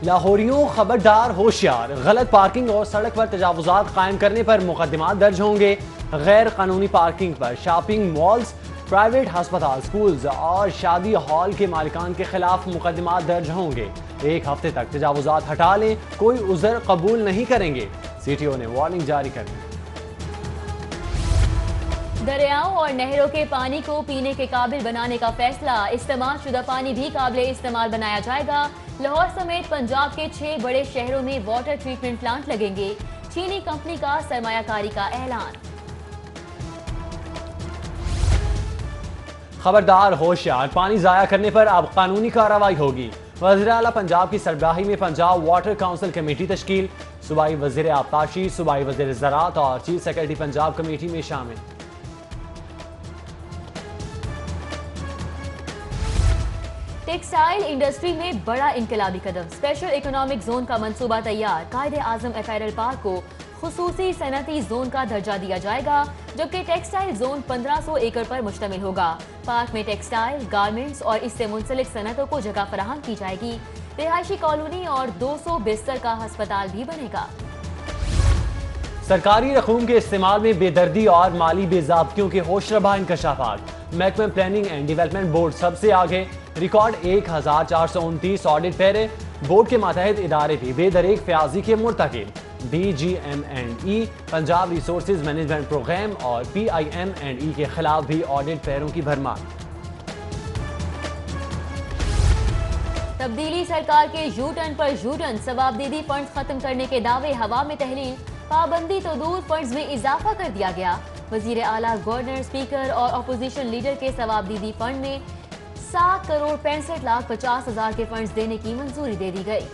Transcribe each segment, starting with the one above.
लाहौरियों खबरदार होशियार, गलत पार्किंग और सड़क पर तजावुजात कायम करने पर मुकदमात दर्ज होंगे। गैर कानूनी पार्किंग पर शॉपिंग मॉल्स, प्राइवेट अस्पताल, स्कूल्स और शादी हॉल के मालिकान के खिलाफ मुकदमात दर्ज होंगे। 1 हफ्ते तक तजावुजात हटा लें, कोई उज़र कबूल नहीं करेंगे। CTO ने वार्निंग जारी कर दी। दरियाओं और नहरों के पानी को पीने के काबिल बनाने का फैसला, इस्तेमाल शुदा पानी भी काबिल इस्तेमाल बनाया जाएगा। लाहौर समेत पंजाब के 6 बड़े शहरों में वाटर ट्रीटमेंट प्लांट लगेंगे। चीनी कंपनी का सरमायाकारी का ऐलान। खबरदार होशियार, पानी जाया करने पर अब कानूनी कार्रवाई होगी। वज़ीर आला पंजाब की सरबराही में पंजाब वाटर काउंसिल कमेटी तश्कील। सूबाई वज़ीर आबपाशी, सूबाई वज़ीर ज़राअत और चीफ सेक्रेटरी पंजाब कमेटी में शामिल। टेक्सटाइल इंडस्ट्री में बड़ा इनकलाबी कदम, स्पेशल इकोनॉमिक जोन का मंसूबा तैयार। कायदे आजम अपैरल पार्क को खुसूसी सनती जोन का दर्जा दिया जाएगा, जबकि टेक्सटाइल जोन 1500 एकड़ पर मुश्तमिल होगा। पार्क में टेक्सटाइल, गारमेंट्स और इससे मुंसलिक सनतों को जगह फराहम की जाएगी। रिहायशी कॉलोनी और 200 बिस्तर का अस्पताल भी बनेगा। सरकारी रकूम के इस्तेमाल में बेदर्दी और माली बेज़ाब्तियों के होशरबा इंकशाफात। महकमा प्लानिंग एंड डेवलपमेंट बोर्ड सबसे आगे, रिकॉर्ड 1429 ऑडिट पैरे। बोर्ड के मातहत इदारे भी बेदरेक फ्याजी के मुर्तकिब। BGM&E, Punjab resources management program और PIM&E के खिलाफ भी ऑडिट पैरों की भरमार। तब्दीली सरकार के यू टर्न पर यू टर्न, सवाबदीदी फंड खत्म करने के दावे हवा में तहलील। पाबंदी तो दूर, फंड्स में इजाफा कर दिया गया। वजीर आला, गवर्नर, स्पीकर और अपोजिशन लीडर के सवाबदीदी फंड में 7,65,50,000 के फंड्स देने की मंजूरी दे दी गई।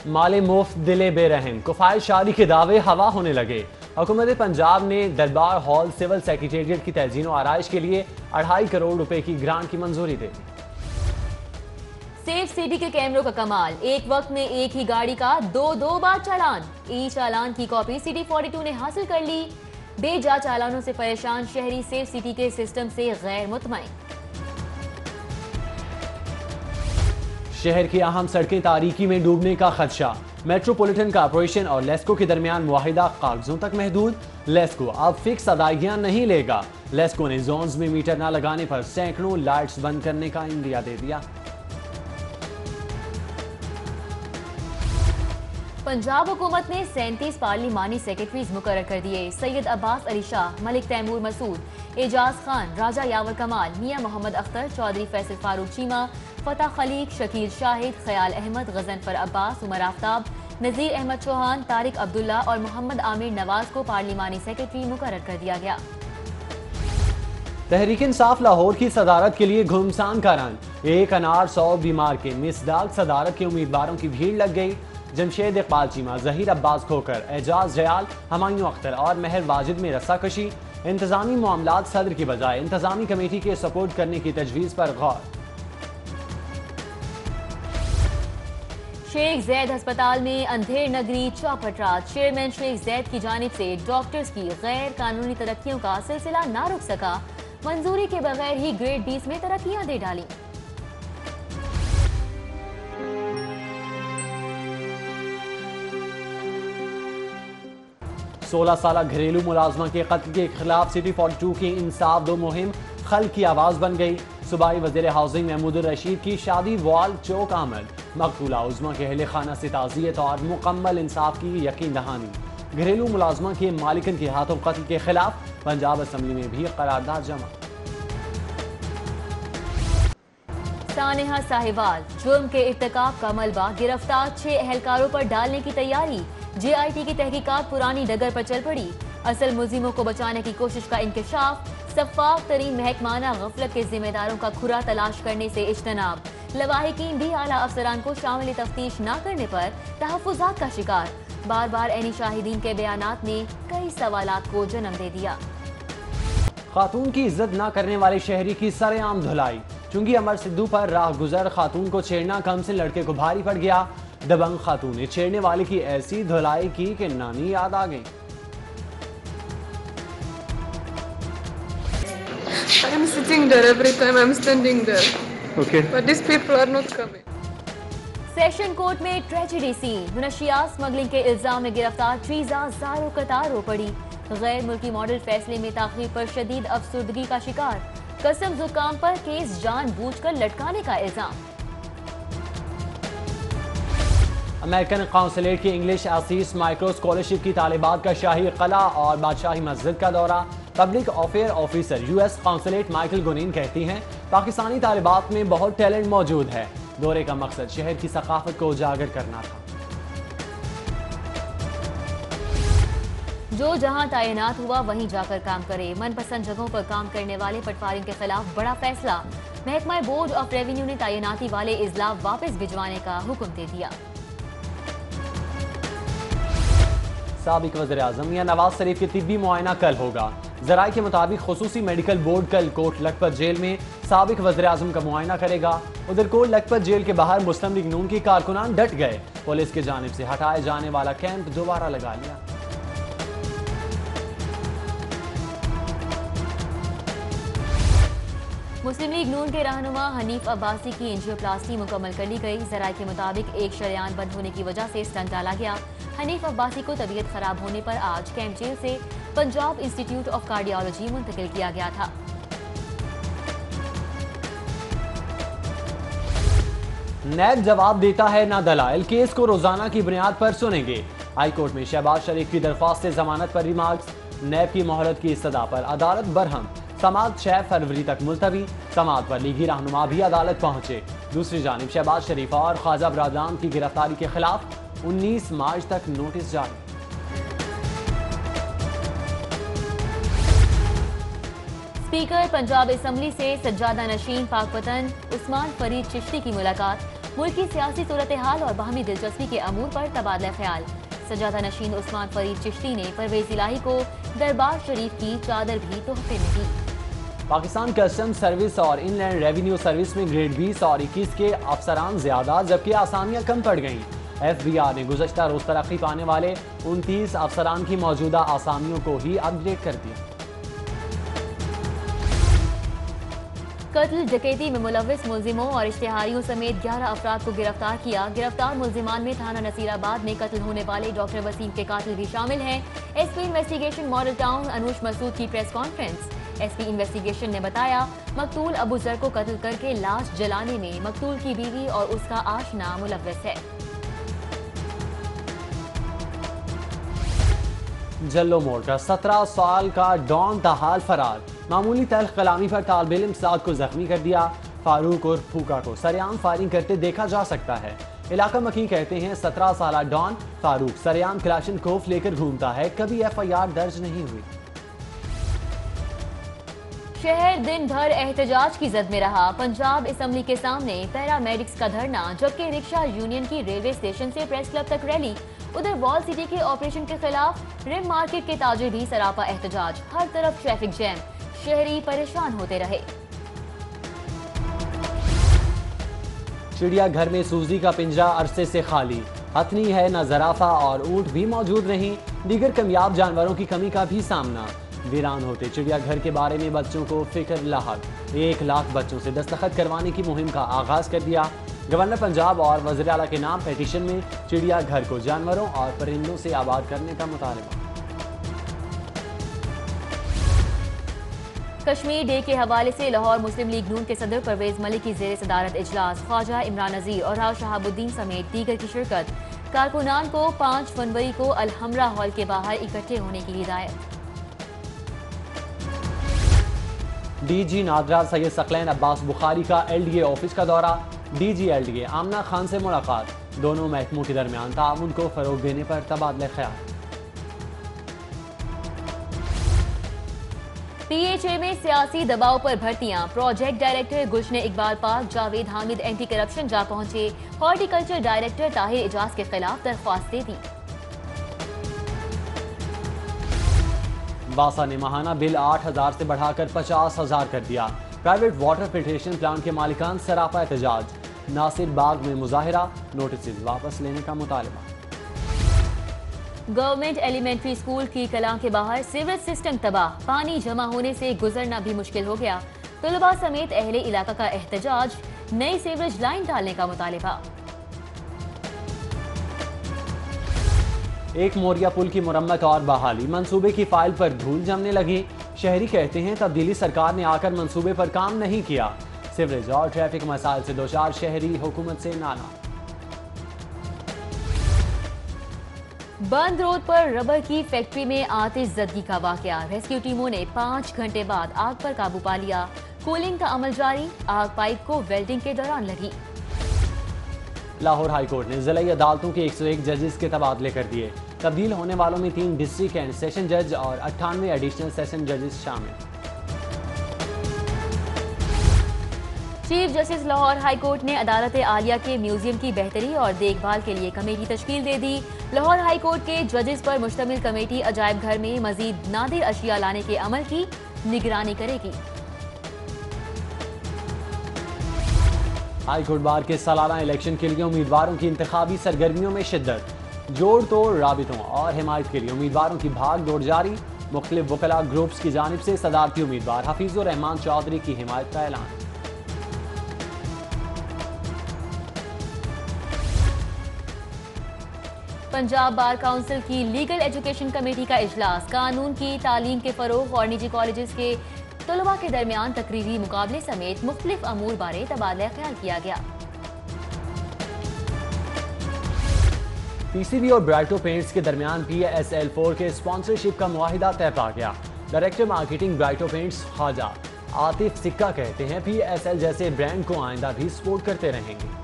माले मुफ्त दिले बेरहम, कुफायत शादी के दावे हवा होने लगे। हुकूमत पंजाब ने दरबार हॉल सिविल सेक्रेटेरिएट की तज़ीन और आराइश के लिए 2.5 करोड़ रुपए की ग्रांट की मंजूरी दे दी। सेफ सिटी के कैमरों का कमाल, एक वक्त में एक ही गाड़ी का 2 बार चालान। ई चालान की कॉपी सिटी 42 ने हासिल कर ली। बेजा चालानों से परेशान शहरी सेफ सिटी के सिस्टम से गैर मुतमईन। शहर की अहम सड़कें तारीकी में डूबने का खदशा। मेट्रोपॉलिटन कॉर्पोरेशन और लेस्को के दरमियान मुआहिदा कागजों तक महदूद। लेस्को अब फिक्स अदायगियां नहीं लेगा। लेस्को ने जोन्स में मीटर न लगाने पर सैकड़ों लाइट्स बंद करने का इंदिया दे दिया। पंजाब हुकूमत ने 37 पार्लिमानी सेक्रेटरीज मुकर्रर कर दिए। सैयद अब्बास अली शाह, मलिक तैमूर मसूद, एजाज खान, राजा यावर कमाल, मियां मोहम्मद अख्तर, चौधरी फैसल फारूक चीमा, फतह खलीक, शकील शाहिद, ख्याल अहमद, गजनफर अब्बास, उमर आफ्ताब, नजीर अहमद चौहान, तारिक अब्दुल्ला और मोहम्मद आमिर नवाज को पार्लिमानी सेक्रेटरी मुकर्रर कर दिया गया। तहरीक इंसाफ लाहौर की सदारत के लिए घुमसान का रन। एक अनार 100 बीमार के मिसदाक सदारत के उम्मीदवारों की भीड़ लग गई। जमशेद इकबाल चीमा, जहीर अब्बास खोकर, एजाज जयाल, हमायूं अख्तर और महर वाजिद में रस्साकशी। इंतजामी मामलात सदर की बजाय इंतजामी कमेटी के सपोर्ट करने की तजवीज़ पर गौर। शेख जैद अस्पताल में अंधेर नगरी चौपट रात। चेयरमैन शेख जैद की जानिब से डॉक्टर्स की गैर कानूनी तरक्कियों का सिलसिला ना रुक सका। मंजूरी के बगैर ही ग्रेड 20 में तरक्कियां दे डाली। 16 साल घरेलू मुलाजमा के कत्ल के खिलाफ सिटी 42 की इंसाफ दो मुहिम खल की आवाज बन गई। सूबाई वज़ीर हाउसिंग महमूद रशीद की शादी वाल चौक आमद। मकतूला उज़्मा के अहले खाना से ताज़ियत और मुकम्मल इंसाफ की यकीन दहानी। घरेलू मुलाजमा के मालिकन के हाथों कत्ल के खिलाफ पंजाब असम्बली में भी करारदाद जमा। सानेहा साहिवाल, जुर्म के इर्तिकाब का मलबा, गिरफ्तार 6 एहलकारों पर डालने की तैयारी। JIT की तहकीकात पुरानी डगर पर चल पड़ी। असल मुलजिमों को बचाने की कोशिश का इंकशाफ। शफ़ाफ तरीन महकमाना गफलत के जिम्मेदारों का खुरा तलाश करने से इज्तनाब। लवाहिकीन भी आला अफसरान को शामिल तफ्तीश न करने पर तहफ़्फ़ुज़ात का शिकार। बार बार एनी शाहिदीन के बयानात ने कई सवालात को जन्म दे दिया। खातून की इज्जत न करने वाले शहरी की सरेआम धुलाई। चुंगी अमर सिद्धू पर राह गुजर खातून को छेड़ना कम से लड़के को भारी पड़ गया। दबंग खातून ने छेड़ने वाले की ऐसी धुलाई की कि नानी याद आ गई। I am sitting there every time I'm standing there. Okay. But these people are not coming. Session court में ट्रेजेडी सीन। मुनशियात स्मगलिंग के इल्जाम में गिरफ्तार ट्रीजा जारो कतार रो पड़ी। गैर मुल्की मॉडल फैसले में ताखीर पर शदीद अफसुर्दगी का शिकार। कसम जुकाम पर केस जानबूझकर लटकाने का इल्जाम। अमेरिकन काउंसलेट की इंग्लिश आसीस माइक्रो स्कॉलरशिप की तालिबात का शाही कला और बादशाही मस्जिद का दौरा। Public affair officer US consulate Michael Gunin कहती हैं पाकिस्तानी तालिबात में बहुत टैलेंट मौजूद है। दौरे का मकसद शहर की सकाफत को उजागर करना था। जो जहां तैनात हुआ वहीं जाकर काम करे। मनपसंद जगहों पर काम करने वाले पटवारियों के खिलाफ बड़ा फैसला। महकमा बोर्ड ऑफ रेवेन्यू ने तैनाती वाले इजला वापस भिजवाने का हुक्म दे दिया। साबिक वज़ीर आज़म मियां नवाज शरीफ की तिब्बी मुआयना कल होगा। जराये के मुताबिक खुसूसी मेडिकल बोर्ड कल कोट लखपत जेल में साबिक वज़ीर आज़म का मुआयना करेगा। उधर कोट लखपत जेल के बाहर मुस्लिम लीग नून के कारकुनान डट गए। पुलिस की जानिब से हटाए जाने वाला कैंप दोबारा लगा लिया। मुस्लिम लीग नून के रहनुमा हनीफ अब्बासी की एंजियोप्लास्टी मुकम्मल कर ली गई। जराये के मुताबिक एक शरेआन बंद होने की वजह से स्टंट डाला गया। हनीफ अब्बासी को तबीयत खराब होने पर आज कैंप जेल से पंजाब इंस्टीट्यूट ऑफ कार्डियोलॉजी मुंतकिल किया गया था। नैब जवाब देता है ना दलाइल। केस को रोजाना की बुनियाद पर सुनेंगे। हाई कोर्ट में शहबाज शरीफ की दरख्वास्त से जमानत पर रिमार्क्स। नैब की मोहलत की इस्तदा पर अदालत बरहम। समात 6 फरवरी तक मुलतवी। समात पर लीगी रहनुमा भी अदालत पहुंचे। दूसरी जानिब शहबाज शरीफ और ख्वाजा बरादरान की गिरफ्तारी के खिलाफ 19 मार्च तक नोटिस जारी। स्पीकर पंजाब असम्बली से सज्जादा नशीन पाकपतन उस्मान फरीद चिश्ती की मुलाकात। मुल्क की सियासी सूरत हाल और बाहमी दिलचस्पी के अमूर पर तबादला ख्याल। सज्जादा नशीन उस्मान फरीद चिश्ती ने परवेज इलाही को दरबार शरीफ की चादर भी तोहफे में दी। पाकिस्तान कस्टम सर्विस और इनलैंड रेवेन्यू सर्विस में ग्रेड 20 और 21 के अफसरान ज्यादा जबकि आसामियां कम पड़ गईं। FBI ने गुज़श्ता रोज तरक्की पाने वाले 29 अफसरान की मौजूदा आसामियों को ही अपडेट कर दिया। कत्ल डकैती में मुलविस मुलजिमों और इश्तिहारियों समेत 11 अफराद को गिरफ्तार किया। गिरफ्तार मुलजिमान में थाना नसीराबाद में कत्ल होने वाले डॉक्टर वसीम के कातिल भी शामिल हैं। SP investigation Model Town Anoosh Masood की प्रेस कॉन्फ्रेंस। SP इन्वेस्टिगेशन ने बताया मकतूल अबू जर को कत्ल करके लाश जलाने में मकतूल की बीवी और उसका आशना मुलविस है। जल्लो मोड़ का 17 साल का डॉन ताहाल फरार। मामूली तल्ख कलामी पर तालिब इल्म साद को जख्मी कर दिया। फारूक और फूका को सरेआम फायरिंग करते देखा जा सकता है। इलाका मकी कहते हैं 17 साल डॉन फारूक सरेआम क्लाशनकोफ लेकर घूमता है। कभी FIR दर्ज नहीं हुई। शहर दिन भर एहतजाज की जद में रहा। पंजाब असम्बली के सामने पैरामेडिक्स का धरना जबकि रिक्शा यूनियन की रेलवे स्टेशन से प्रेस क्लब तक रैली। उधर वॉल सिटी के ऑपरेशन के खिलाफ रिम मार्केट के ताजिर भी सरापा एहतजाज। हर तरफ ट्रैफिक जैम। शहरी परेशान होते रहे। चिड़ियाघर में सूजी का पिंजरा अरसे से खाली। हथनी है न जराफा और ऊंट भी मौजूद नहीं। दीगर कामयाब जानवरों की कमी का भी सामना। वीरान होते चिड़ियाघर के बारे में बच्चों को फिक्र लाहक। 1 लाख बच्चों से दस्तखत करवाने की मुहिम का आगाज कर दिया। गवर्नर पंजाब और वज़ीर आला के नाम पेटिशन में चिड़ियाघर को जानवरों और परिंदों से आबाद करने का मुतालबा। कश्मीर डे के हवाले से लाहौर मुस्लिम लीग नून के सदर परवेज मलिक की जेर सदारत इजलास। ख्वाजा इमरान नज़ीर और राव शहाबुद्दीन समेत दीगर की शिरकत। कारकुनान को 5 फरवरी को अलहमरा हॉल के बाहर इकट्ठे होने की हिदायत। DG नादरा सैयद सकलैन अब्बास बुखारी का LDA ऑफिस का दौरा। DG LDA आमना खान से मुलाकात। दोनों महकमों के दरमियान ताउन को फरोग देने पर तबादला ख्याल। PHA में सियासी दबाव पर भर्तियां। प्रोजेक्ट डायरेक्टर गुलशन इकबाल पाक जावेद हामिद एंटी करप्शन जा पहुंचे। हॉर्टिकल्चर डायरेक्टर ताहिर इजाज के खिलाफ दरख्वास्त दे दी। वासा ने माहाना बिल 8,000 से बढ़ाकर 50,000 कर दिया। प्राइवेट वाटर फिल्ट्रेशन प्लांट के मालिकान सरापा एहतजाज। नासिर बाग में मुजाहिरा। नोटिस वापस लेने का मुतालबा। गवर्नमेंट एलिमेंट्री स्कूल की कलां के बाहर सीवरेज सिस्टम तबाह। पानी जमा होने से गुजरना भी मुश्किल हो गया। तलबा समेत अहले इलाका का एहतजाज। नई सीवरेज लाइन डालने का मुतालिबा। एक मोरिया पुल की मुरम्मत और बहाली मंसूबे की फाइल पर धूल जमने लगी। शहरी कहते हैं तब्दीली सरकार ने आकर मंसूबे पर काम नहीं किया। सीवरेज और ट्रैफिक मसाइल से दो चार शहरी हुकूमत से नाना। बंद रोड पर रबर की फैक्ट्री में आतिशज़दगी का वाकया। रेस्क्यू टीमों ने 5 घंटे बाद आग पर काबू पा लिया। कूलिंग का अमल जारी। आग पाइप को वेल्डिंग के दौरान लगी। लाहौर हाई कोर्ट ने जिला अदालतों के 101 जजेस के तबादले कर दिए। तब्दील होने वालों में 3 डिस्ट्रिक्ट एंड सेशन जज और 98 एडिशनल सेशन जजेस शामिल। Chief justice Lahore high court ने अदालत आलिया के म्यूजियम की बेहतरी और देखभाल के लिए कमेटी तश्कील दे दी। लाहौर हाई कोर्ट के जजेस पर मुश्तमिल कमेटी अजायब घर में मजीद नादिर अशिया लाने के अमल की निगरानी करेगी। हाई कोर्ट बार के सालाना इलेक्शन के लिए उम्मीदवारों की इंतखाबी सरगर्मियों में शिद्दत। जोड़ तोड़ राबितों और हिमायत के लिए उम्मीदवारों की भाग दौड़ जारी। मुख्तलिफ वकला ग्रुप्स की जानिब से सदारती उम्मीदवार हफीजुर रहमान चौधरी की हिमायत का ऐलान। पंजाब बार काउंसिल की लीगल एजुकेशन कमेटी का इजलास। कानून की तालीम के फरोग और निजी कॉलेजेस के तलबा के दरमियान तकरीरी मुकाबले समेत मुख्तलिफ अमूर बारे तबादला ख्याल किया गया। पीसीबी और ब्राइटो पेंट्स के दरमियान PSL4 के स्पॉन्सरशिप का मुआहिदा तय पा गया। Director marketing Brighto Paints Khawaja Atif Sikka कहते हैं PSL जैसे ब्रांड को आइंदा भी सपोर्ट करते रहेंगे।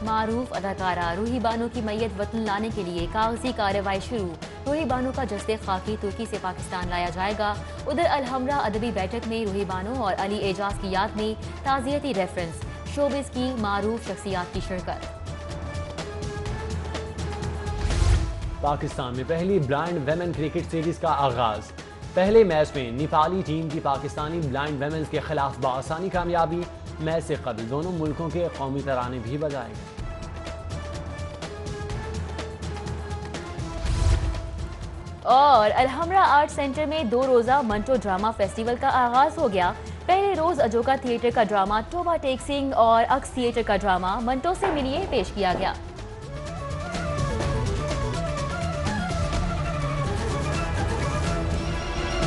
मारूफ अदाकारा रूही बानो की मैयत वतन लाने के लिए कागजी कार्रवाई शुरू। रूही बानो का जस्ते खाकी तुर्की से पाकिस्तान लाया जाएगा। उधर अलहमरा अदबी बैठक में रूही बानो और अली एजाज की याद में ताज़ियती रेफरेंस। शोबिस की मारूफ शख्सियात की शिरकत। पाकिस्तान में पहली ब्लाइंड वेमेन क्रिकेट सीरीज का आगाज। पहले मैच में नेपाली टीम की पाकिस्तानी ब्लाइंड वेमेन के खिलाफ बआसानी कामयाबी। मैच से कबल दोनों मुल्कों के कौमी तराने भी बजाए गए। और अलहमरा आर्ट सेंटर में 2 रोजा मंटो ड्रामा फेस्टिवल का आगाज हो गया। पहले रोज अजोका थिएटर का ड्रामा टोबा टेक सिंह और अक्स थिएटर का ड्रामा मंटो से मिलिए पेश किया गया।